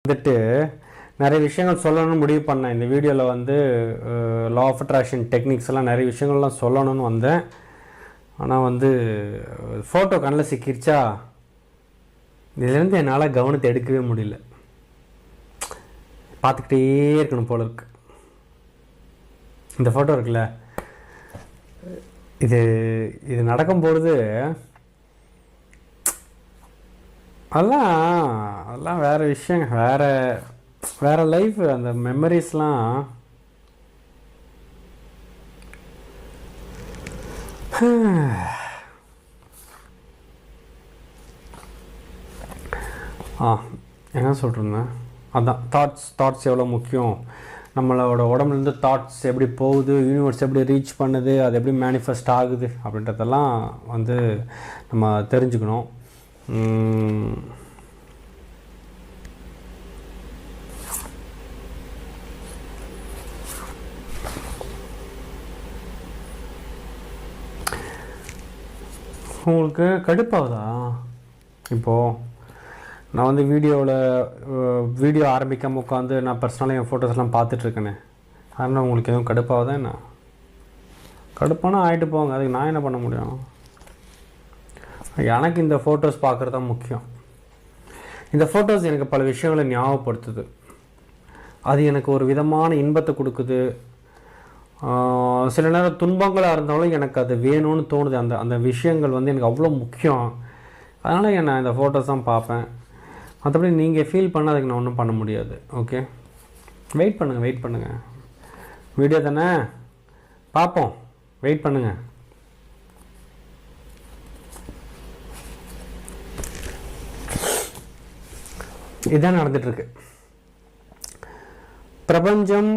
வந்துட்டு நிறைய விஷயங்கள் சொல்லணும்னு முடிவு பண்ணேன். இந்த வீடியோவில் வந்து லா ஆஃப் அட்ராக்ஷன் டெக்னிக்ஸ் எல்லாம் நிறைய விஷயங்கள்லாம் சொல்லணும்னு வந்தேன். ஆனால் வந்து ஃபோட்டோ கண்ணில் சிக்கிருச்சா, இதுலேருந்து என்னால் கவனத்தை எடுக்கவே முடியல. பார்த்துக்கிட்டே இருக்கணும் போல இருக்கு. இந்த ஃபோட்டோ இருக்குல்ல, இது நடக்கும்பொழுது அதெல்லாம் வேறு விஷயங்க, வேறு லைஃப். அந்த மெமரிஸ்லாம் என்ன சொல்கிறேன்னா, அதான் தாட்ஸ் எவ்வளோ முக்கியம், நம்மளோட உடம்புலேருந்து தாட்ஸ் எப்படி போகுது, யூனிவர்ஸ் எப்படி ரீச் பண்ணுது, அது எப்படி மேனிஃபெஸ்ட் ஆகுது அப்படின்றதெல்லாம் வந்து நம்ம தெரிஞ்சுக்கணும். உங்களுக்கு கடுப்பாகுதா? இப்போது நான் வந்து வீடியோ ஆரம்பிக்காமல் உட்காந்து நான் பர்சனலாக என் ஃபோட்டோஸ்லாம் பார்த்துட்ருக்கேனே, அதனால் உங்களுக்கு எதுவும் கடுப்பாகுதா என்ன? கடுப்பானா ஆகிட்டு போங்க, அதுக்கு நான் என்ன பண்ண முடியும்? எனக்கு இந்த ஃபோட்டோஸ் பார்க்குறது தான் முக்கியம். இந்த ஃபோட்டோஸ் எனக்கு பல விஷயங்களை ஞாபகப்படுத்துது. அது எனக்கு ஒரு விதமான இன்பத்தை கொடுக்குது. சில நேரம் துன்பங்களாக இருந்தாலும் எனக்கு அது வேணும்னு தோணுது. அந்த விஷயங்கள் வந்து எனக்கு அவ்வளோ முக்கியம். அதனால் நான் இந்த ஃபோட்டோஸ் தான் பார்ப்பேன். மற்றபடி நீங்கள் ஃபீல் பண்ண அதுக்கு நான் ஒன்றும் பண்ண முடியாது. ஓகே, வெயிட் பண்ணுங்கள். வீடியோ தானே பார்ப்போம், வெயிட் பண்ணுங்கள். இதுதான் நடந்துகிட்ருக்கு பிரபஞ்சம்.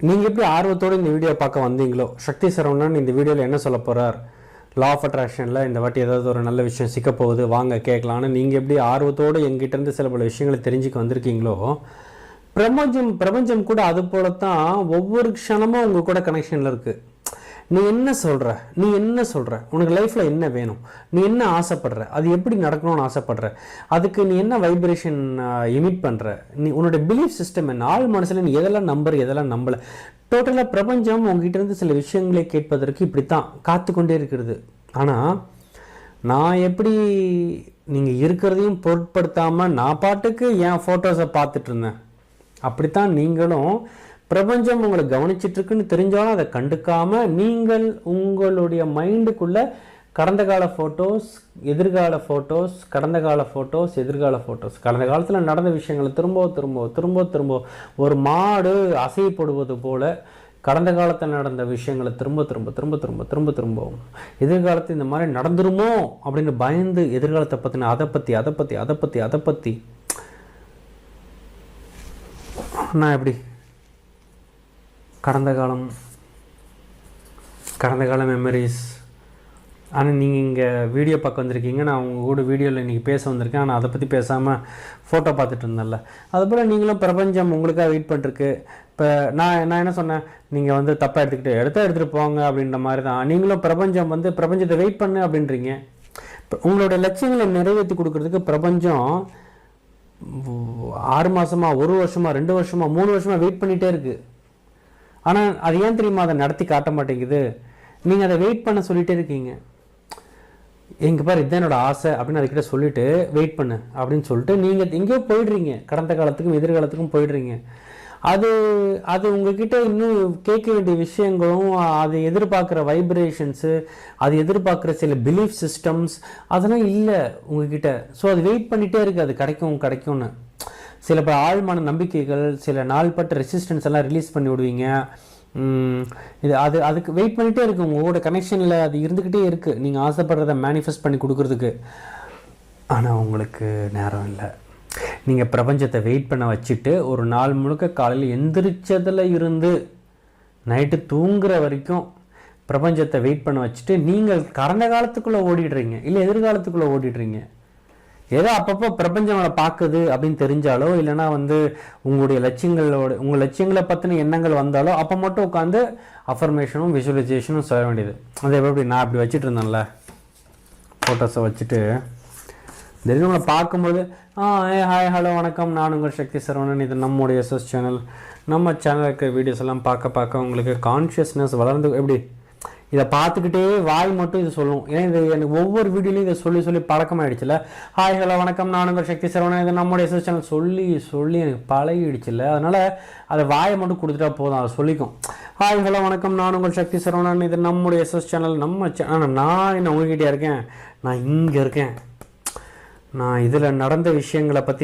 நீங்கள் எப்படி ஆர்வத்தோடு இந்த வீடியோ பார்க்க வந்தீங்களோ, சக்தி சரவணன் இந்த வீடியோவில் என்ன சொல்ல போகிறார், லா ஆஃப் அட்ராக்ஷனில் இந்த வாட்டி ஏதாவது ஒரு நல்ல விஷயம் சிக்க போகுது, வாங்க கேட்கலான்னு நீங்கள் எப்படி ஆர்வத்தோடு எங்கிட்டேருந்து சில பல விஷயங்களை தெரிஞ்சுக்க வந்திருக்கீங்களோ, பிரபஞ்சம் கூட அது போல தான் ஒவ்வொரு க்ஷணமும் உங்கள் கூட கனெக்ஷனில் இருக்குது. நீ என்ன சொல்கிற, உனக்கு லைஃப்பில் என்ன வேணும், நீ என்ன ஆசைப்படுற, அது எப்படி நடக்கணும்னு ஆசைப்படுற, அதுக்கு நீ என்ன வைப்ரேஷன் எமிட் பண்ணுற, நீ உன்னோட பிலீஃப் சிஸ்டம் என்ன, ஆள் மனசில் நீ எதெல்லாம் நம்புற எதெல்லாம் நம்பலை. டோட்டலாக பிரபஞ்சம் உங்ககிட்ட இருந்து சில விஷயங்களை கேட்பதற்கு இப்படித்தான் காத்து கொண்டே இருக்கிறது. ஆனால் நான் எப்படி நீங்கள் இருக்கிறதையும் பொருட்படுத்தாமல் நான் பாட்டுக்கு என் ஃபோட்டோஸை பார்த்துட்டு இருந்தேன். அப்படித்தான் நீங்களும் பிரபஞ்சம் உங்களை கவனிச்சிட்ருக்குன்னு தெரிஞ்சாலும் அதை கண்டுக்காமல் நீங்கள் உங்களுடைய மைண்டுக்குள்ளே கடந்த கால ஃபோட்டோஸ், எதிர்கால ஃபோட்டோஸ், கடந்த காலத்தில் நடந்த விஷயங்களை திரும்ப ஒரு மாடு அசைப்படுவது போல் கடந்த காலத்தில் நடந்த விஷயங்களை திரும்ப எதிர்காலத்தில் இந்த மாதிரி நடந்துருமோ அப்படின்னு பயந்து எதிர்காலத்தை பற்றின அதை பற்றி நான் எப்படி கடந்த கால மெமரிஸ். ஆனால் நீங்கள் இங்கே வீடியோ பார்க்க வந்திருக்கீங்க, நான் உங்கள் கூட வீடியோவில் இன்றைக்கி பேச வந்திருக்கேன். ஆனால் அதை பற்றி பேசாமல் ஃபோட்டோ பார்த்துட்டு இருந்தேன்ல, அதுபோல் நீங்களும் பிரபஞ்சம் உங்களுக்காக வெயிட் பண்ணிருக்கு. இப்போ நான் என்ன சொன்னேன், நீங்கள் வந்து தப்பாக எடுத்துகிட்டு போங்க அப்படின்ற மாதிரி தான் நீங்களும் பிரபஞ்சத்தை வெயிட் பண்ணு அப்படின்றீங்க. உங்களோட லட்சியங்களை நிறைவேற்றி கொடுக்கறதுக்கு பிரபஞ்சம் 6 மாதமா, 1 வருஷமா, 2 வருஷமா, 3 வருஷமா வெயிட் பண்ணிகிட்டே இருக்குது. ஆனால் அது ஏன் தெரியுமா, அதை நடத்தி காட்ட மாட்டேங்குது. நீங்கள் அதை வெயிட் பண்ண சொல்லிகிட்டே இருக்கீங்க. எங்கள் பாரு இதுதான் என்னோட ஆசை அப்படின்னு அதுக்கிட்ட சொல்லிவிட்டு வெயிட் பண்ணு அப்படின்னு சொல்லிட்டு நீங்கள் எங்கேயோ போயிடுறீங்க, கடந்த காலத்துக்கும் எதிர்காலத்துக்கும் போயிடுறீங்க. அது உங்ககிட்ட இன்னும் கேட்க வேண்டிய விஷயங்களும், அது எதிர்பார்க்குற வைப்ரேஷன்ஸு, அது எதிர்பார்க்குற சில பிலீஃப் சிஸ்டம்ஸ் அதெல்லாம் இல்லை உங்ககிட்ட. ஸோ அது வெயிட் பண்ணிகிட்டே இருக்குது, அது கிடைக்கும்னு. சில ஆழ்மான நம்பிக்கைகள், சில நாள்பட்ட ரெசிஸ்டன்ஸ் எல்லாம் ரிலீஸ் பண்ணி விடுவீங்க. அதுக்கு வெயிட் பண்ணிகிட்டே இருக்குது. உங்களோட கனெக்ஷனில் அது இருந்துக்கிட்டே இருக்குது, நீங்கள் ஆசைப்படுறத மேனிஃபெஸ்ட் பண்ணி கொடுக்குறதுக்கு. ஆனால் உங்களுக்கு நேரம் இல்லை. நீங்கள் பிரபஞ்சத்தை வெயிட் பண்ண வச்சுட்டு ஒரு நாள் முழுக்க காலையில் எந்திரிச்சதில் இருந்து நைட்டு தூங்குற வரைக்கும் பிரபஞ்சத்தை வெயிட் பண்ண வச்சுட்டு நீங்கள் கடந்த காலத்துக்குள்ளே ஓடிடுறீங்க, இல்லை எதிர்காலத்துக்குள்ளே ஓடிடுறீங்க. ஏதோ அப்பப்போ பிரபஞ்சம் அவளை பார்க்குது அப்படின்னு தெரிஞ்சாலோ, இல்லைனா வந்து உங்கள் லட்சியங்களை பற்றின எண்ணங்கள் வந்தாலோ அப்போ மட்டும் உட்காந்து அஃபர்மேஷனும் விஷுவலைசேஷனும் சொல்ல வேண்டியது. அது எப்படி நான் அப்படி வச்சுட்டு இருந்தேன்ல, ஃபோட்டோஸை வச்சுட்டு திடீர்னு உங்களை பார்க்கும்போது ஹாய் ஹலோ வணக்கம், நான் உங்கள் சக்தி சரவணன், இது நம்முடைய எஸ்எஸ் சேனல். நம்ம சேனலில் இருக்கிற வீடியோஸ் எல்லாம் பார்க்க உங்களுக்கு கான்ஷியஸ்னஸ் வளர்ந்து எப்படி இதை பார்த்துக்கிட்டே வாய் மட்டும் இது சொல்லும். ஏன்னா இது எனக்கு ஒவ்வொரு வீடியோலையும் இதை சொல்லி பழக்கமாகிடுச்சுல. ஹாய் ஹலோ வணக்கம், நான் உங்கள் சக்தி சரவணன், இது நம்முடைய எஸ்எஸ் சேனல் சொல்லி எனக்கு பழகிடுச்சுல. அதனால் அதை வாயை மட்டும் கொடுத்துட்டா போதும், அதை சொல்லிக்கும். ஹாய் ஹலோ வணக்கம், நான் உங்கள் சக்தி சரவணன், இது நம்முடைய எஸ்எஸ் சேனல். நான் என்ன உங்ககிட்டே இருக்கேன், நான் இங்கே இருக்கேன். நான் இதில் நடந்த விஷயங்களை பற்றி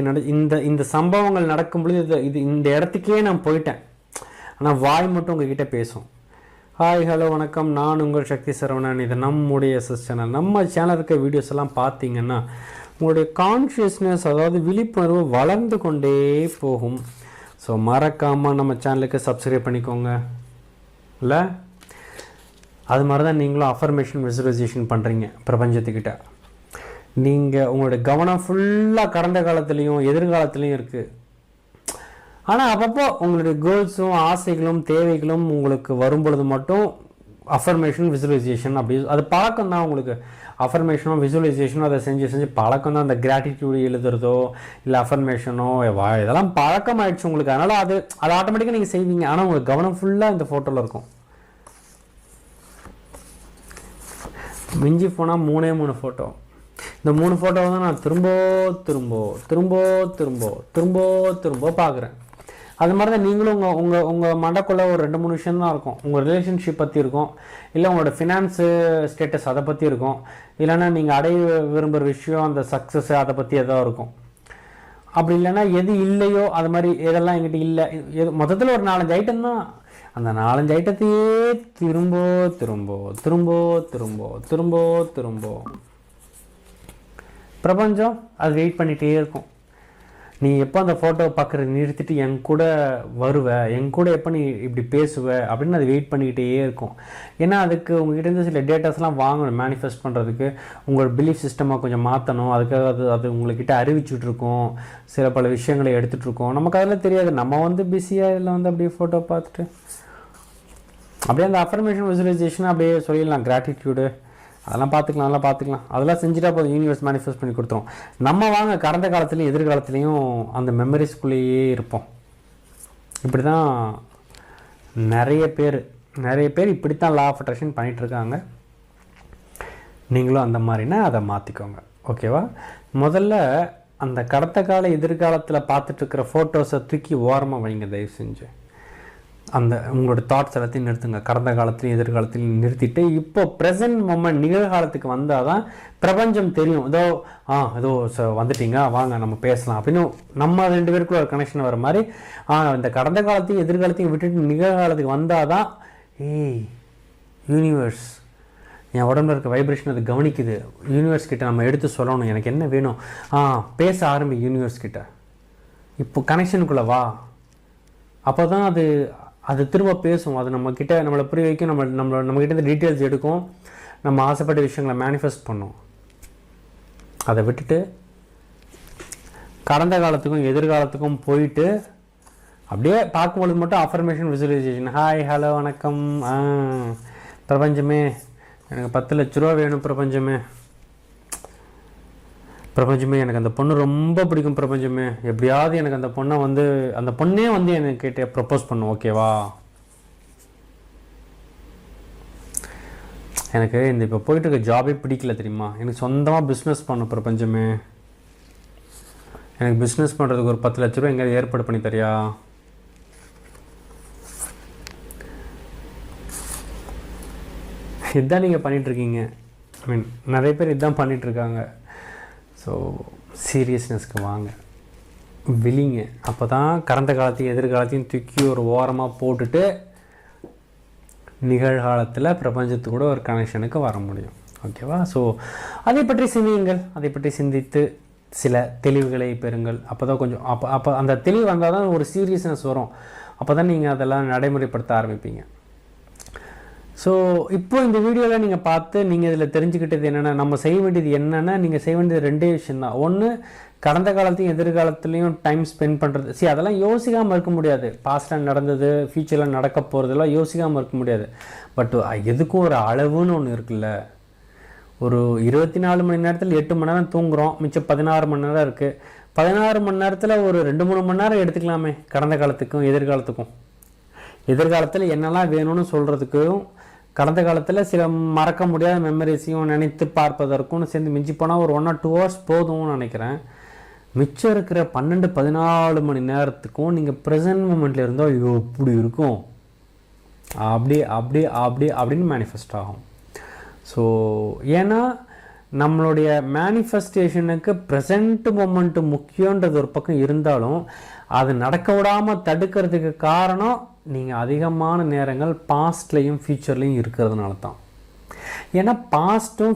இந்த சம்பவங்கள் நடக்கும் பொழுது இது இந்த இடத்துக்கே நான் போயிட்டேன். ஆனால் வாய் மட்டும் உங்ககிட்ட பேசும். ஹாய் ஹலோ வணக்கம், நான் உங்கள் சக்தி சரவணன், இது நம்முடைய எஸ்எஸ் சேனல். நம்ம சேனல் இருக்க வீடியோஸ் எல்லாம் பார்த்தீங்கன்னா உங்களுடைய கான்ஷியஸ்னஸ், அதாவது விழிப்புணர்வு வளர்ந்து கொண்டே போகும். ஸோ மறக்காமல் நம்ம சேனலுக்கு சப்ஸ்கிரைப் பண்ணிக்கோங்க. இல்லை அது மாதிரி தான் நீங்களும் அஃபர்மேஷன் விசுவலைசேஷன் பண்ணுறீங்க பிரபஞ்சத்துக்கிட்ட. நீங்கள் உங்களுடைய கவனம் ஃபுல்லாக கடந்த காலத்துலேயும் எதிர்காலத்துலேயும் இருக்குது. ஆனால் அப்பப்போ உங்களுடைய கோல்ஸும் ஆசைகளும் தேவைகளும் உங்களுக்கு வரும்பொழுது மட்டும் அஃபர்மேஷன் விசுவலைசேஷன் அப்படி அது பழக்கம் தான் உங்களுக்கு. அஃபர்மேஷனோ விசுவலைசேஷனோ அதை செஞ்சு பழக்கம் தான். அந்த கிராட்டிடியூடு எழுதுறதோ இல்லை அஃபர்மேஷனோ இதெல்லாம் பழக்கம் ஆகிடுச்சு உங்களுக்கு. அதனால் அது ஆட்டோமேட்டிக்காக நீங்கள் செய்வீங்க. ஆனால் உங்களுக்கு கவனம் ஃபுல்லாக இந்த ஃபோட்டோவில் இருக்கும். மிஞ்சி போனால் 3 ஃபோட்டோ. இந்த 3 ஃபோட்டோவை தான் நான் திரும்ப பார்க்குறேன். அது மாதிரி தான் நீங்களும் உங்கள் மண்டக்குள்ளே ஒரு 2-3 விஷயம் தான் இருக்கும். உங்கள் ரிலேஷன்ஷிப் பற்றி இருக்கும், இல்லை உங்களோட ஃபினான்ஸு ஸ்டேட்டஸ் அதை பற்றி இருக்கும், இல்லைன்னா நீங்கள் அடைய விரும்புகிற விஷயம் அந்த சக்ஸஸ் அதை பற்றி எதாவது இருக்கும். அப்படி இல்லைன்னா எது இல்லையோ அது மாதிரி எதெல்லாம் எங்கிட்ட இல்லை, மொத்தத்தில் ஒரு 4-5 ஐட்டம் தான். அந்த 4-5 ஐட்டத்தையே திரும்ப பிரபஞ்சம் அது வெயிட் பண்ணிகிட்டே இருக்கும். நீ எப்போ அந்த ஃபோட்டோவை பார்க்குறது நிறுத்திட்டு என் கூட வருவ, என் கூட எப்போ நீ இப்படி பேசுவ அப்படின்னு அது வெயிட் பண்ணிக்கிட்டே இருக்கும். ஏன்னா அதுக்கு உங்கள்கிட்ட சில டேட்டாஸ்லாம் வாங்கணும் மேனிஃபெஸ்ட் பண்ணுறதுக்கு. உங்களோட பிலீஃப் சிஸ்டமாக கொஞ்சம் மாற்றணும். அதுக்காக அது உங்கள்கிட்ட அறிவிச்சுட்ருக்கோம், சில பல விஷயங்களை எடுத்துகிட்ருக்கோம். நமக்கு அதெல்லாம் தெரியாது. நம்ம பிஸியாக இதில் அப்படியே ஃபோட்டோ பார்த்துட்டு அப்படியே அந்த அஃபர்மேஷன் விசுவலைசேஷன் அப்படியே சொல்லிடலாம். கிராட்டிடியூடு அதெல்லாம் பார்த்துக்கலாம். அதெல்லாம் செஞ்சுட்டா போதும், யூனிவர்ஸ் மேனிஃபெஸ்ட் பண்ணி கொடுத்துரும். நம்ம வாங்க கடந்த காலத்துலேயும் எதிர்காலத்துலேயும் அந்த மெமரிஸ்குள்ளேயே இருப்போம். இப்படி தான் நிறைய பேர் இப்படி தான் லா ஆஃப் அட்ராக்ஷன் பண்ணிகிட்ருக்காங்க. நீங்களும் அந்த மாதிரினா அதை மாற்றிக்கோங்க. ஓகேவா? முதல்ல அந்த கடந்த கால எதிர்காலத்தில் பார்த்துட்ருக்கிற ஃபோட்டோஸை தூக்கி ஓரமாக வைங்க தயவு செஞ்சு. அந்த உங்களோட தாட்ஸ் எல்லாத்தையும் நிறுத்துங்க. கடந்த காலத்துலையும் எதிர்காலத்துலையும் நிறுத்திட்டு இப்போ ப்ரெசன்ட் மொமெண்ட் நிகழ்காலத்துக்கு வந்தால் தான் பிரபஞ்சம் தெரியும். ஏதோ வந்துட்டீங்க வாங்க நம்ம பேசலாம் அப்படின்னு நம்ம 2 பேருக்குள்ள ஒரு கனெக்ஷன் வர மாதிரி இந்த கடந்த காலத்தையும் எதிர்காலத்தையும் விட்டுட்டு நிகழ்காலத்துக்கு வந்தால் தான் யூனிவர்ஸ் என் உடம்புல இருக்க வைப்ரேஷன் அது கவனிக்குது. யூனிவர்ஸ் கிட்ட நம்ம எடுத்து சொல்லணும் எனக்கு என்ன வேணும். பேச ஆரம்பி யூனிவர்ஸ் கிட்ட. இப்போ கனெக்ஷனுக்குள்ளே வா. அப்போ தான் அது திரும்ப பேசும். அது நம்மக்கிட்ட நம்மளை புரிய வைக்கும். நம்மக்கிட்ட இந்த டீட்டெயில்ஸ் எடுக்கும். நம்ம ஆசைப்பட்ட விஷயங்களை மேனிஃபெஸ்ட் பண்ணும். அதை விட்டுட்டு கடந்த காலத்துக்கும் எதிர்காலத்துக்கும் போயிட்டு அப்படியே பார்க்கும்பொழுது மட்டும் அஃபர்மேஷன் விசுவலைசேஷன். ஹாய் ஹலோ வணக்கம், பிரபஞ்சமே எனக்கு 10 லட்ச ரூபா வேணும். பிரபஞ்சமே எனக்கு அந்த பொண்ணு ரொம்ப பிடிக்கும். பிரபஞ்சமே எப்படியாவது எனக்கு அந்த பொண்ணே எனக்கு கேட்டு ப்ரப்போஸ் பண்ணும். ஓகேவா? எனக்கு இப்போ போயிட்டு இருக்க ஜாபே பிடிக்கல தெரியுமா? எனக்கு சொந்தமாக பிஸ்னஸ் பண்ணும். பிரபஞ்சமே எனக்கு பிஸ்னஸ் பண்ணுறதுக்கு ஒரு 10 லட்ச ரூபா எங்கேயாவது ஏற்பாடு பண்ணி தரியா? இதுதான் நீங்கள் பண்ணிகிட்ருக்கீங்க. நிறைய பேர் இதுதான் பண்ணிகிட்ருக்காங்க. ஸோ சீரியஸ்னஸ்க்கு வாங்க, விழிங்க. அப்போ தான் கடந்த காலத்தையும் எதிர்காலத்தையும் தூக்கி ஒரு ஓரமாக போட்டுட்டு நிகழ்காலத்தில் பிரபஞ்சத்து கூட ஒரு கனெக்ஷனுக்கு வர முடியும். ஓகேவா? ஸோ அதை பற்றி சிந்தியுங்கள். அதை பற்றி சிந்தித்து சில தெளிவுகளை பெறுங்கள். அப்போ தான் கொஞ்சம் அப்போ அந்த தெளிவு வந்தால் தான் ஒரு சீரியஸ்னஸ் வரும். அப்போ தான் நீங்கள் அதெல்லாம் நடைமுறைப்படுத்த ஆரம்பிப்பீங்க. ஸோ இப்போ இந்த வீடியோவில் நீங்கள் பார்த்து நீங்கள் இதில் தெரிஞ்சுக்கிட்டது என்னென்னா, நம்ம செய்ய வேண்டியது என்னென்னா, நீங்கள் செய்ய வேண்டியது 2 விஷயந்தான். ஒன்று, கடந்த காலத்தையும் எதிர்காலத்துலேயும் டைம் ஸ்பெண்ட் பண்ணுறது. அதெல்லாம் யோசிக்காமல் இருக்க முடியாது. பாஸ்டில் நடந்தது, ஃப்யூச்சரில் நடக்க போகிறதெல்லாம் யோசிக்காமல் இருக்க முடியாது. பட் எதுக்கும் ஒரு அளவுன்னு ஒன்று இருக்குல்ல. ஒரு 24 மணி நேரத்தில் 8 மணி நேரம் தூங்குகிறோம், மிச்சம் 16 மணி நேரம் இருக்குது. 16 மணி நேரத்தில் ஒரு 2-3 மணி நேரம் எடுத்துக்கலாமே கடந்த காலத்துக்கும் எதிர்காலத்துக்கும். எதிர்காலத்தில் என்னெல்லாம் வேணும்னு சொல்கிறதுக்கும், கடந்த காலத்தில் சில மறக்க முடியாத மெமரிஸையும் நினைத்து பார்ப்பதற்கும் சேர்ந்து மிஞ்சி போனால் ஒரு 1 or 2 hours போதும்னு நினைக்கிறேன். மிச்சம் இருக்கிற 12-14 மணி நேரத்துக்கும் நீங்கள் ப்ரெசன்ட் மூமெண்ட்டில் இருந்தால் ஐயோ இப்படி இருக்கும், அப்படின்னு மேனிஃபெஸ்ட் ஆகும். ஸோ ஏன்னா நம்மளுடைய மேனிஃபெஸ்டேஷனுக்கு ப்ரெசண்ட் மூமெண்ட்டு முக்கியன்றது ஒரு பக்கம் இருந்தாலும் அது நடக்க விடாமல் தடுக்கிறதுக்கு காரணம் நீங்கள் அதிகமான நேரங்கள் பாஸ்ட்லேயும் ஃப்யூச்சர்லேயும் இருக்கிறதுனால தான். ஏன்னா பாஸ்ட்டும்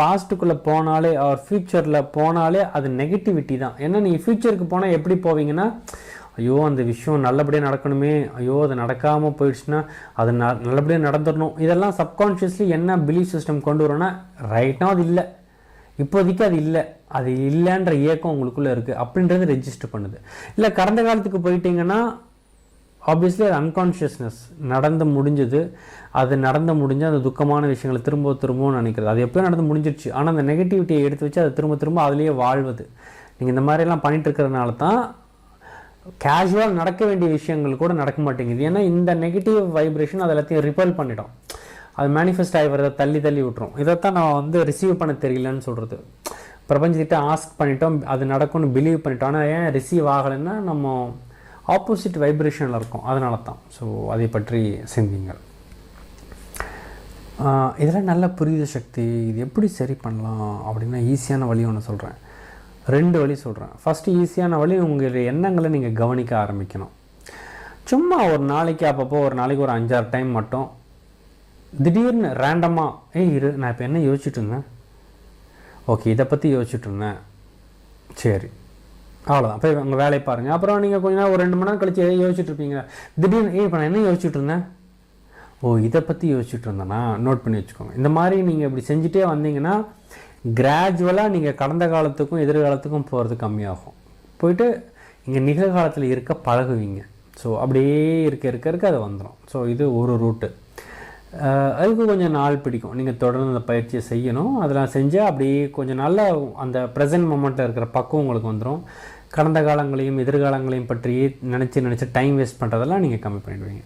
பாஸ்ட்டுக்குள்ளே போனாலே ஃப்யூச்சரில் போனாலே அது நெகட்டிவிட்டி தான். ஏன்னா நீங்கள் ஃப்யூச்சருக்கு போனால் எப்படி போவீங்கன்னா, ஐயோ அந்த விஷயம் நல்லபடியாக நடக்கணுமே, ஐயோ அது நடக்காமல் போயிடுச்சுன்னா அது நல்லபடியாக நடந்துடணும், இதெல்லாம் சப்கான்ஷியஸ்லி என்ன பிலீஃப் சிஸ்டம் கொண்டு வரோன்னா ரைட்னா அது இல்லை, இப்போதைக்கு அது இல்லை, அது இல்லைன்ற இயக்கம் உங்களுக்குள்ளே இருக்குது அப்படின்றது ரெஜிஸ்டர் பண்ணுது. இல்லை கடந்த காலத்துக்கு போயிட்டீங்கன்னா ஆப்வியஸ்லி அது அன்கான்ஷியஸ்னஸ் நடந்து முடிஞ்சது, அது நடந்து முடிஞ்சு அந்த துக்கமான விஷயங்களை திரும்பவும் நினைக்கிறது. அது எப்போயும் நடந்து முடிஞ்சிடுச்சு, ஆனால் அந்த நெகட்டிவிட்டியை எடுத்து வச்சு அதை திரும்ப அதுலேயே வாழ்வது. நீங்கள் இந்த மாதிரிலாம் பண்ணிகிட்டு இருக்கிறதுனால தான் கேஷுவல் நடக்க வேண்டிய விஷயங்கள் கூட நடக்க மாட்டேங்குது. ஏன்னா இந்த நெகட்டிவ் வைப்ரேஷன் அது எல்லாத்தையும் ரிப்பல் பண்ணிட்டோம், அது மேனிஃபெஸ்ட் ஆகி வரதை தள்ளி விட்டுரும். இதைத்தான் நான் ரிசீவ் பண்ண தெரியலன்னு சொல்கிறது. பிரபஞ்சத்திட்ட ஆஸ்க் பண்ணிட்டோம், அது நடக்கும்னு பிலீவ் பண்ணிட்டோம், ஆனால் ஏன் ரிசீவ் ஆகலைன்னா நம்ம ஆப்போசிட் வைப்ரேஷனில் இருக்கும், அதனால தான். ஸோ அதை பற்றி சிந்திங்கள். இதெல்லாம் நல்ல புரியுது சக்தி, இது எப்படி சரி பண்ணலாம் அப்படின்னா ஈஸியான வழி ஒன்று சொல்கிறேன், 2 வழி சொல்கிறேன். ஃபஸ்ட்டு ஈஸியான வழி, உங்களுடைய எண்ணங்களை நீங்கள் கவனிக்க ஆரம்பிக்கணும். சும்மா ஒரு நாளைக்கு அப்பப்போ ஒரு 5-6 டைம் மட்டும் திடீர்னு ரேண்டமாக இரு நான் இப்போ என்ன யோசிச்சுட்டு இருந்தேன், ஓகே இதை பற்றி யோசிச்சுட்டு இருந்தேன், சரி அவ்வளோதான், போய் உங்கள் வேலையை பாருங்கள். அப்புறம் நீங்கள் கொஞ்ச நேரம் ஒரு 2 மணி நேரம் கழிச்சு எதை யோசிச்சுட்டு இருப்பீங்க, திடீர்னு இப்போ நான் என்ன யோசிச்சுட்டு இருந்தேன், இதை பற்றி யோசிச்சுட்டு இருந்தேன்னா நோட் பண்ணி வச்சுக்கோங்க. இந்த மாதிரி நீங்கள் இப்படி செஞ்சுட்டே வந்தீங்கன்னா கிராஜுவலாக நீங்கள் கடந்த காலத்துக்கும் எதிர்காலத்துக்கும் போகிறது கம்மியாகும், போயிட்டு இங்கே நிகழ்காலத்தில் இருக்க பழகுவீங்க. ஸோ அப்படியே இருக்க அது வந்துடும். ஸோ இது ஒரு ரூட்டு. அதுக்கு கொஞ்சம் நாள் பிடிக்கும், நீங்கள் தொடர்ந்து அந்த பயிற்சியை செய்யணும். அதெல்லாம் செஞ்சால் அப்படியே கொஞ்சம் நல்ல அந்த ப்ரெசன்ட் மொமெண்ட்டில் இருக்கிற பக்குவம் உங்களுக்கு வந்துடும். கடந்த காலங்களையும் எதிர்காலங்களையும் பற்றி நினச்சி டைம் வேஸ்ட் பண்ணுறதெல்லாம் நீங்கள் கம்மி பண்ணிடுவீங்க.